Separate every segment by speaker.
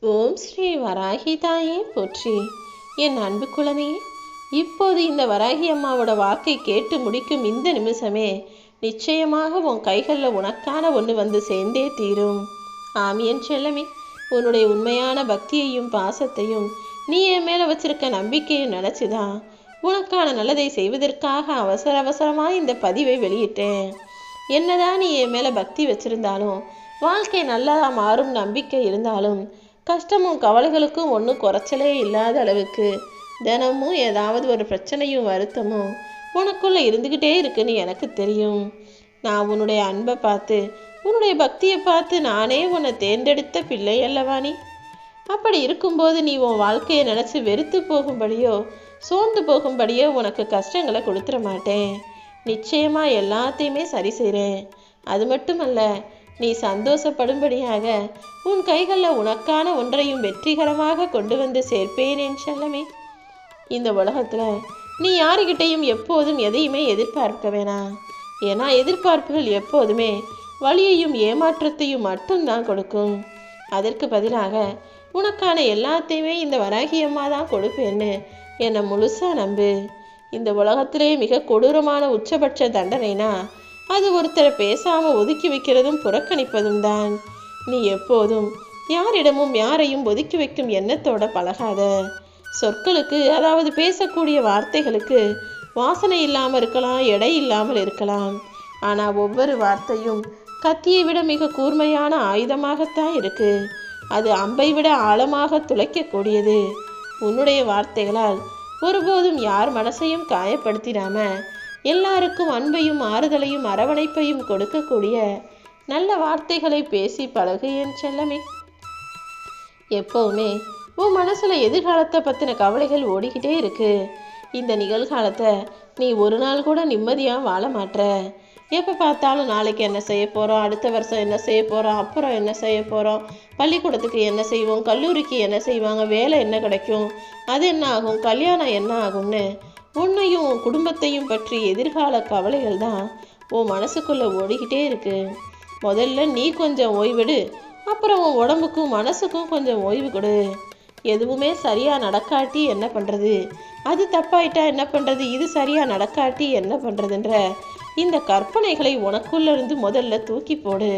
Speaker 1: ஓம் ஸ்ரீ வராகி தாயே போற்றி. என் அன்பு குழந்தையே, இப்போது இந்த வராகி அம்மாவோட வாக்கை கேட்டு முடிக்கும் இந்த நிமிஷமே நிச்சயமாக உன் கைகளில் உனக்கான ஒன்று வந்து சேர்ந்தே தீரும். ஆம் என் செல்லமே, உன்னுடைய உண்மையான பக்தியையும் பாசத்தையும் நீ என் மேலே வச்சிருக்க நம்பிக்கையும் நினச்சிதான் உனக்கான நல்லதை செய்வதற்காக அவசரமாக இந்த பதிவை வெளியிட்டேன். என்னதான் நீ என் மேலே பக்தி வச்சிருந்தாலும், வாழ்க்கை நல்லதா மாறும் நம்பிக்கை இருந்தாலும், கஷ்டமும் கவலைகளுக்கும் ஒன்றும் குறைச்சலே இல்லாத அளவுக்கு தினமும் ஏதாவது ஒரு பிரச்சனையும் வருத்தமும் உனக்குள்ளே இருந்துக்கிட்டே இருக்குன்னு எனக்கு தெரியும். நான் உன்னுடைய அன்பை பார்த்து, உன்னுடைய பக்தியை பார்த்து நானே உன்னை தேர்ந்தெடுத்த பிள்ளை அல்லவா நீ? அப்படி இருக்கும்போது நீ உன் வாழ்க்கையை நினச்சி வெறுத்து போகும்படியோ சோர்ந்து போகும்படியோ உனக்கு கஷ்டங்களை கொடுத்துட மாட்டேன். நிச்சயமாக எல்லாத்தையுமே சரி செய்கிறேன். அது மட்டுமல்ல, நீ சந்தோஷப்படும்படியாக உன் கைகளில் உனக்கான ஒன்றையும் வெற்றிகரமாக கொண்டு வந்து சேர்ப்பேன் என் செல்லமே. இந்த உலகத்தில் நீ யாருக்கிட்டையும் எப்போதும் எதையுமே எதிர்பார்க்க வேணாம். ஏன்னா எதிர்பார்ப்புகள் எப்போதுமே வலியையும் ஏமாற்றத்தையும் மட்டும்தான் கொடுக்கும். அதற்கு பதிலாக உனக்கான எல்லாத்தையுமே இந்த வராகி அம்மா தான் கொடுப்பேன்னு என்னை முழுசா நம்பு. இந்த உலகத்திலே மிக கொடூரமான உச்சபட்ச தண்டனைனா அது ஒருத்தரை பேசாமல் ஒதுக்கி வைக்கிறதும் புறக்கணிப்பதும் தான். நீ எப்போதும் யாரிடமும் யாரையும் ஒதுக்கி வைக்கும் எண்ணத்தோட பழகாத. சொற்களுக்கு, அதாவது பேசக்கூடிய வார்த்தைகளுக்கு வாசனை இல்லாமல் இருக்கலாம், எடை இல்லாமல் இருக்கலாம். ஆனால் ஒவ்வொரு வார்த்தையும் கத்தியை விட மிக கூர்மையான ஆயுதமாகத்தான் இருக்கு. அது அம்பை விட ஆழமாக துளைக்கக்கூடியது. உன்னுடைய வார்த்தைகளால் ஒருபோதும் யார் மனசையும் காயப்படுத்திடாம எல்லாருக்கும் அன்பையும் ஆறுதலையும் அரவணைப்பையும் கொடுக்கக்கூடிய நல்ல வார்த்தைகளை பேசி பழகு என் செல்லமே. எப்பவுமே உன் மனசுல எதிர்காலத்தை பற்றின கவலைகள் ஓடிக்கிட்டே இருக்கு. இந்த நிகழ்காலத்தை நீ ஒரு நாள் கூட நிம்மதியாக வாழ மாட்ற. எப்போ பார்த்தாலும் நாளைக்கு என்ன செய்ய போகிறோம், அடுத்த வருஷம் என்ன செய்ய போகிறோம், அப்புறம் என்ன செய்ய போகிறோம், பள்ளிக்கூடத்துக்கு என்ன செய்வோம், கல்லூரிக்கு என்ன செய்வாங்க, வேலை என்ன கிடைக்கும், அது என்ன ஆகும், கல்யாணம் என்ன ஆகும்னு உன்னையும் உன் குடும்பத்தையும் பற்றி எதிர்கால கவலைகள் தான் உன் மனசுக்குள்ளே ஓடிக்கிட்டே இருக்கு. முதல்ல நீ கொஞ்சம் ஓய்விடு, அப்புறம் உன் உடம்புக்கும் மனசுக்கும் கொஞ்சம் ஓய்வு கொடு. எதுவுமே சரியாக நடக்காட்டி என்ன பண்ணுறது, அது தப்பாயிட்டா என்ன பண்ணுறது, இது சரியாக நடக்காட்டி என்ன பண்ணுறதுன்ற இந்த கற்பனைகளை உனக்குள்ளேருந்து முதல்ல தூக்கி போடு.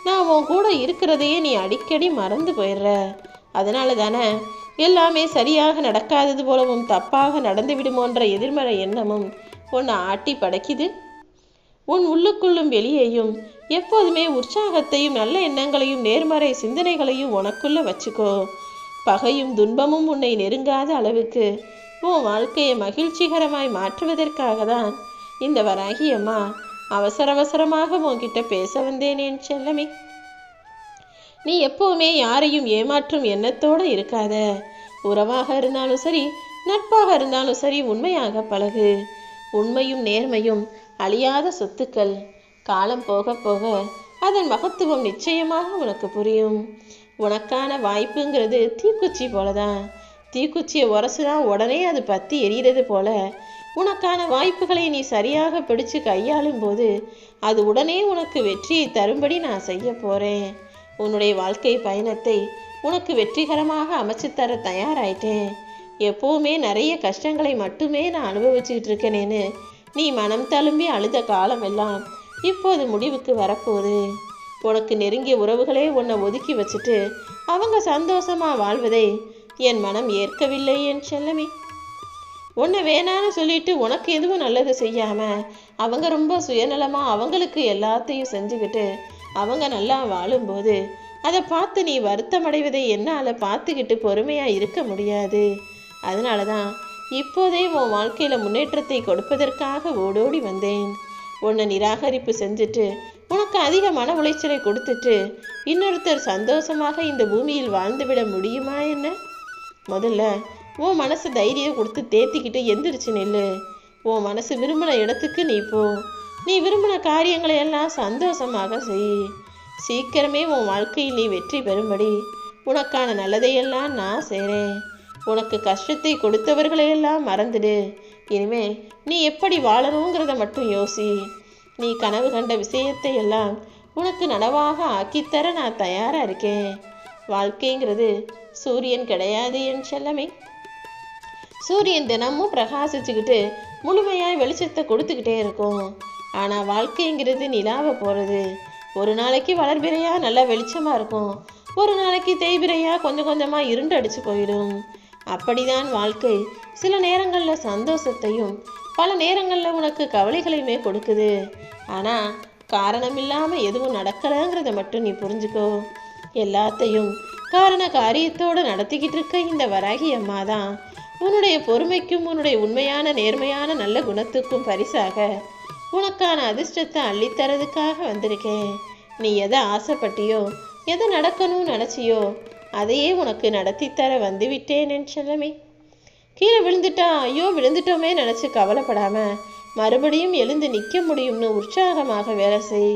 Speaker 1: நான் உன் கூட இருக்கிறதையே நீ அடிக்கடி மறந்து போயிடுற. அதனால தானே எல்லாமே சரியாக நடக்காதது போலவும் தப்பாக நடந்து விடுமோன்ற எதிர்மறை எண்ணமும் உன்னை ஆட்டி படைக்குது. உன் உள்ளுக்குள்ளும் வெளியேயும் எப்போதுமே உற்சாகத்தையும் நல்ல எண்ணங்களையும் நேர்மறை சிந்தனைகளையும் உனக்குள்ள வச்சுக்கோ. பகையும் துன்பமும் உன்னை நெருங்காத அளவுக்கு உன் வாழ்க்கையை மகிழ்ச்சிகரமாய் மாற்றுவதற்காக தான் இந்த வராகி அம்மா அவசரமாக உன்கிட்ட பேச வந்தேன் என் செல்லமே. நீ எப்பவுமே யாரையும் ஏமாற்றும் எண்ணத்தோடு இருக்காத. உறவாக இருந்தாலும் சரி, நட்பாக இருந்தாலும் சரி, உண்மையாக பழகு. உண்மையும் நேர்மையும் அழியாத சொத்துக்கள். காலம் போக போக அதன் மகத்துவம் நிச்சயமாக உனக்கு புரியும். உனக்கான வாய்ப்புங்கிறது தீக்குச்சி போலதான். தீக்குச்சியை உரசுனா உடனே அது பற்றி எரிகிறது போல உனக்கான வாய்ப்புகளை நீ சரியாக பிடிச்சு கையாளும் போது அது உடனே உனக்கு வெற்றியை தரும்படி நான் செய்ய போகிறேன். உன்னுடைய வாழ்க்கை பயணத்தை உனக்கு வெற்றிகரமாக அமைச்சு தர தயாராயிட்டேன். எப்போவுமே நிறைய கஷ்டங்களை மட்டுமே நான் அனுபவிச்சுக்கிட்டு இருக்கேனேன்னு நீ மனம் தழும்பி அழுத காலம் எல்லாம் இப்போது முடிவுக்கு வரப்போகுது. உனக்கு நெருங்கிய உறவுகளே உன்னை ஒதுக்கி வச்சுட்டு அவங்க சந்தோஷமாக வாழ்வதை என் மனம் ஏற்கவில்லை என் செல்லமே. உன்னை வேணான்னு சொல்லிட்டு உனக்கு எதுவும் நல்லது செய்யாமல் அவங்க ரொம்ப சுயநலமாக அவங்களுக்கு எல்லாத்தையும் செஞ்சுக்கிட்டு அவங்க நல்லா வாழும்போது அதை பார்த்து நீ வருத்தமடைவதை என்னால் பார்த்துக்கிட்டு பொறுமையாக இருக்க முடியாது. அதனால தான் இப்போதே உன் வாழ்க்கையில் முன்னேற்றத்தை கொடுப்பதற்காக ஓடோடி வந்தேன். உன்னை நிராகரிப்பு செஞ்சுட்டு உனக்கு அதிக மன உளைச்சலை கொடுத்துட்டு இன்னொருத்தர் சந்தோஷமாக இந்த பூமியில் வாழ்ந்துவிட முடியுமா என்ன? முதல்ல உன் மனசு தைரியம் கொடுத்து தேத்திக்கிட்டு எந்திரிச்சு நில்லு. உன் மனசு விரும்பின இடத்துக்கு நீ போ. நீ விரும்பின காரியங்களை எல்லாம் சந்தோஷமாக செய். சீக்கிரமே உன் வாழ்க்கையில் நீ வெற்றி பெறும்படி உனக்கான நல்லதையெல்லாம் நான் செய்கிறேன். உனக்கு கஷ்டத்தை கொடுத்தவர்களையெல்லாம் மறந்துடு. இனிமே நீ எப்படி வாழணுங்கிறத மட்டும் யோசி. நீ கனவு கண்ட விஷயத்தை எல்லாம் உனக்கு நனவாக ஆக்கித்தர நான் தயாராக இருக்கேன். வாழ்க்கைங்கிறது சூரியன் கிடையாது என் செல்லமே. சூரியன் தினமும் பிரகாசிச்சுக்கிட்டு முழுமையாய் வெளிச்சத்தை கொடுத்துக்கிட்டே இருக்கும். ஆனால் வாழ்க்கைங்கிறது நிலாவை போகிறது. ஒரு நாளைக்கு வளர்பிறையா நல்லா வெளிச்சமாக இருக்கும், ஒரு நாளைக்கு தேய்பிறையா கொஞ்சம் கொஞ்சமாக இருண்டு அடிச்சு போயிடும். அப்படிதான் வாழ்க்கை சில நேரங்களில் சந்தோஷத்தையும் பல நேரங்களில் உனக்கு கவலைகளையுமே கொடுக்குது. ஆனால் காரணம் இல்லாமல் எதுவும் நடக்கலைங்கிறத மட்டும் நீ புரிஞ்சுக்கோ. எல்லாத்தையும் காரண காரியத்தோடு நடத்திக்கிட்டு இருக்க இந்த வராகி அம்மா தான் உன்னுடைய பொறுமைக்கும் உன்னுடைய உண்மையான நேர்மையான நல்ல குணத்துக்கும் பரிசாக உனக்கான அதிர்ஷ்டத்தை அள்ளித்தரதுக்காக வந்திருக்கேன். நீ எதை ஆசைப்பட்டியோ, எதை நடக்கணும்னு நினச்சியோ அதையே உனக்கு நடத்தித்தர வந்துவிட்டேன் என் செல்லமே. கீழே விழுந்துட்டா ஐயோ விழுந்துட்டோமே நினச்சி கவலைப்படாம மறுபடியும் எழுந்து நிற்க முடியும்னு உற்சாகமாக வேலை செய்.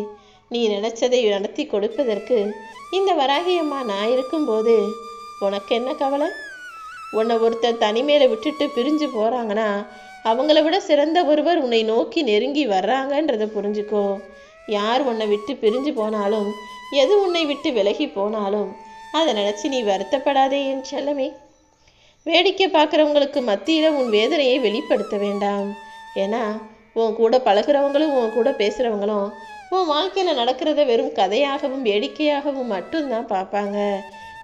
Speaker 1: நீ நினச்சதை நடத்தி கொடுப்பதற்கு இந்த வராகியம்மா நான் இருக்கும்போது உனக்கு என்ன கவலை? உன்னை ஒருத்தர் தனிமையில விட்டுட்டு பிரிஞ்சு போகிறாங்கன்னா அவங்கள விட சிறந்த ஒருவர் உன்னை நோக்கி நெருங்கி வர்றாங்கன்றதை புரிஞ்சுக்கோ. யார் உன்னை விட்டு பிரிஞ்சு போனாலும், எது உன்னை விட்டு விலகி போனாலும் அதை நினச்சி நீ வருத்தப்படாதே என் செல்லமே. வேடிக்கை பார்க்குறவங்களுக்கு மத்தியில் உன் வேதனையை வெளிப்படுத்த வேண்டாம். ஏன்னா உன் கூட பழகிறவங்களும் உன் கூட பேசுகிறவங்களும் உன் வாழ்க்கையில் நடக்கிறத வெறும் கதையாகவும் வேடிக்கையாகவும் மட்டும்தான் பார்ப்பாங்க.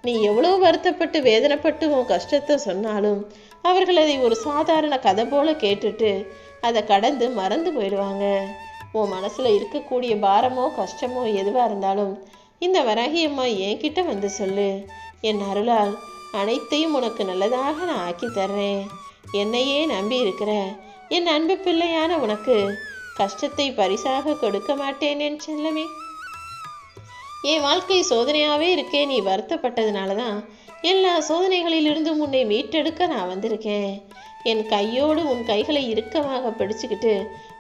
Speaker 1: நீ எவ்வளோ வருத்தப்பட்டு வேதனைப்பட்டு உன் கஷ்டத்தை சொன்னாலும் அவர்கள் அதை ஒரு சாதாரண கதை போல கேட்டுட்டு அதை கடந்து மறந்து போயிடுவாங்க. உன் மனசில் இருக்கக்கூடிய பாரமோ கஷ்டமோ எதுவாக இருந்தாலும் இந்த வராகியம்மா என்கிட்ட வந்து சொல்லு. என் அருளால் அனைத்தையும் உனக்கு நல்லதாக நான் ஆக்கி தர்றேன். என்னையே நம்பி இருக்கிற என் அன்பு பிள்ளையான உனக்கு கஷ்டத்தை பரிசாக கொடுக்க மாட்டேன் என் செல்லமே. என் வாழ்க்கை சோதனையாகவே இருக்கே, நீ வருத்தப்பட்டதுனால தான் எல்லா சோதனைகளிலிருந்தும் உன்னை மீட்டெடுக்க நான் வந்திருக்கேன். என் கையோடு உன் கைகளை இறுக்கமாக பிடிச்சுக்கிட்டு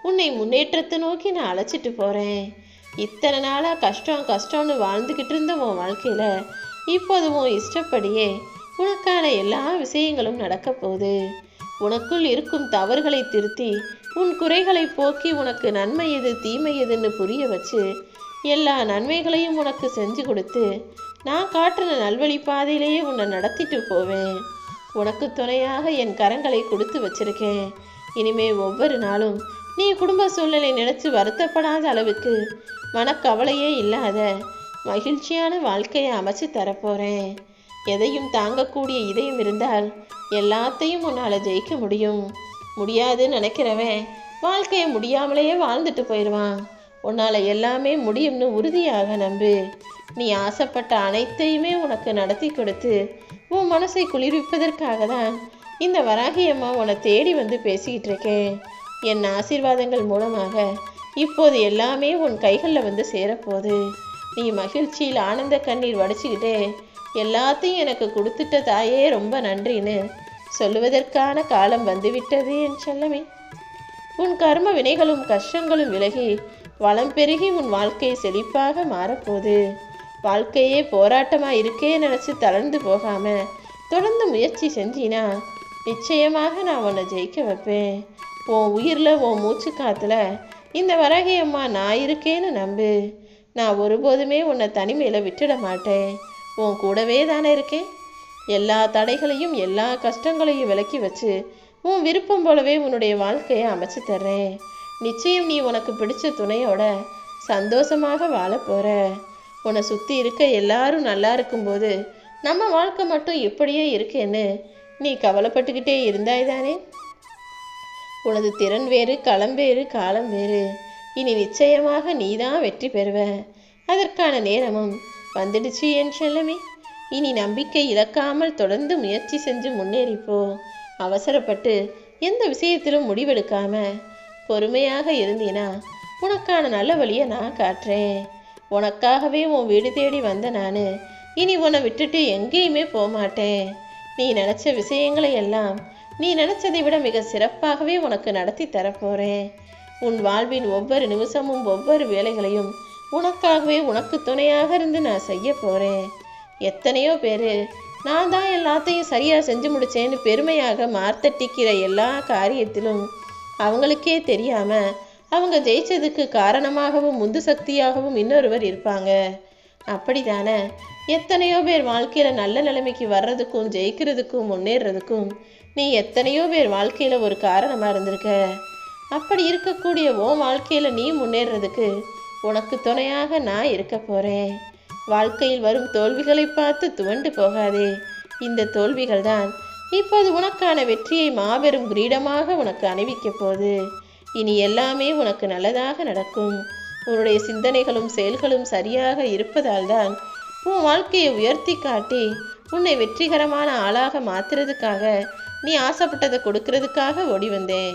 Speaker 1: உன்னை முன்னேற்றத்தை நோக்கி நான் அழைச்சிட்டு போகிறேன். இத்தனை நாளாக கஷ்டம்னு வாழ்ந்துக்கிட்டு இருந்த உன் வாழ்க்கையில் இப்போது உன் இஷ்டப்படியே உனக்கான எல்லா விஷயங்களும் நடக்க போகுது. உனக்குள் இருக்கும் தவறுகளை திருத்தி உன் குறைகளை போக்கி உனக்கு நன்மை எது தீமை எதுன்னு புரிய வச்சு எல்லா நன்மைகளையும் உனக்கு செஞ்சு கொடுத்து நான் காட்டுற நல்வழி பாதையிலேயே உன்னை நடத்திட்டு போவேன். உனக்கு துணையாக என் கரங்களை கொடுத்து வச்சிருக்கேன். இனிமே ஒவ்வொரு நாளும் நீ குடும்ப சூழ்நிலை நினைச்சு வருத்தப்படாத அளவுக்கு மனக்கவலையே இல்லாத மகிழ்ச்சியான வாழ்க்கையை அமைச்சு தரப்போறேன். எதையும் தாங்கக்கூடிய இதயம் இருந்தால் எல்லாத்தையும் உன்னால் ஜெயிக்க முடியும். முடியாதுன்னு நினைக்கிறவன் வாழ்க்கையை முடியாமலேயே வாழ்ந்துட்டு போயிடுவான். உன்னால் எல்லாமே முடியும்னு உறுதியாக நம்பு. நீ ஆசைப்பட்ட அனைத்தையுமே உனக்கு நடத்தி கொடுத்து உன் மனசை குளிர்விப்பதற்காக தான் இந்த வராகியம்மா உன்னை தேடி வந்து பேசிக்கிட்டு இருக்கேன். என் ஆசீர்வாதங்கள் மூலமாக இப்போது எல்லாமே உன் கைகளில் வந்து சேரப்போகுது. நீ மகிழ்ச்சியில் ஆனந்த கண்ணீர் வடிச்சுக்கிட்டே எல்லாத்தையும் எனக்கு கொடுத்துட்ட தாயே ரொம்ப நன்றின்னு சொல்லுவதற்கான காலம் வந்துவிட்டது என் செல்லமே. உன் கர்ம வினைகளும் கஷ்டங்களும் விலகி வளம் பெருகி உன் வாழ்க்கை செழிப்பாக மாறப்போகுது. வாழ்க்கையே போராட்டமாக இருக்கே நினச்சி தளர்ந்து போகாம தொடர்ந்து முயற்சி செஞ்சினா நிச்சயமாக நான் உன்னை ஜெயிக்க வைப்பேன். உன் உயிரில் உன் மூச்சு காத்துல இந்த வராகியம்மா நான் இருக்கேன்னு நம்பு. நான் ஒருபோதுமே உன்னை தனிமையில் விட்டுட மாட்டேன். உன் கூடவே தானே இருக்கேன். எல்லா தடைகளையும் எல்லா கஷ்டங்களையும் விலக்கி வச்சு உன் விருப்பம் போலவே உன்னுடைய வாழ்க்கையை அமைச்சு தர்றேன். நிச்சயம் நீ உனக்கு பிடிச்ச துணையோட சந்தோஷமாக வாழ போற. உன்னை சுற்றி இருக்க எல்லாரும் நல்லா இருக்கும்போது நம்ம வாழ்க்கை மட்டும் எப்படியே இருக்கேன்னு நீ கவலைப்பட்டுக்கிட்டே இருந்தாய்தானே. உனது திறன் வேறு, களம் வேறு, காலம் வேறு. இனி நிச்சயமாக நீதான் வெற்றி பெறுவ. அதற்கான நேரமும் வந்துடுச்சு என் செல்லமே. இனி நம்பிக்கை இழக்காமல் தொடர்ந்து முயற்சி செஞ்சு முன்னேறிப்போ. அவசரப்பட்டு எந்த விஷயத்திலும் முடிவெடுக்காம பொறுமையாக இருந்தீனா உனக்கான நல்ல வழியை நான் காட்டுறேன். உனக்காகவே உன் வீடு தேடி வந்த நான் இனி உன்னை விட்டுட்டு எங்கேயுமே போகமாட்டேன். நீ நினச்ச விஷயங்களை எல்லாம் நீ நினச்சதை விட மிக சிறப்பாகவே உனக்கு நடத்தி தரப்போகிறேன். உன் வாழ்வின் ஒவ்வொரு நிமிஷமும் ஒவ்வொரு வேலைகளையும் உனக்காகவே உனக்கு துணையாக இருந்து நான் செய்ய போகிறேன். எத்தனையோ பேர் நான் தான் எல்லாத்தையும் சரியாக செஞ்சு முடித்தேன்னு பெருமையாக மார்த்தட்டிக்கிற எல்லா காரியத்திலும் அவங்களுக்கே தெரியாமல் அவங்க ஜெயிச்சதுக்கு காரணமாகவும் முந்து சக்தியாகவும் இன்னொருவர் இருப்பாங்க. அப்படித்தானே எத்தனையோ பேர் வாழ்க்கையில நல்ல நிலைமைக்கு வர்றதுக்கும் ஜெயிக்கிறதுக்கும் முன்னேறதுக்கும் நீ எத்தனையோ பேர் வாழ்க்கையில ஒரு காரணமா இருந்திருக்க. அப்படி இருக்கக்கூடிய உன் வாழ்க்கையில நீ முன்னேறதுக்கு உனக்கு துணையாக நான் இருக்க போறேன். வாழ்க்கையில் வரும் தோல்விகளை பார்த்து துவண்டு போகாதே. இந்த தோல்விகள் தான் இப்போது உனக்கான வெற்றியை மாபெரும் கிரீடமாக உனக்கு அணிவிக்க போது. இனி எல்லாமே உனக்கு நல்லதாக நடக்கும். உன்னுடைய சிந்தனைகளும் செயல்களும் சரியாக இருப்பதால் தான் உன் வாழ்க்கையை உயர்த்தி காட்டி உன்னை வெற்றிகரமான ஆளாக மாத்துறதுக்காக, நீ ஆசைப்பட்டதை கொடுக்கறதுக்காக ஓடி வந்தேன்.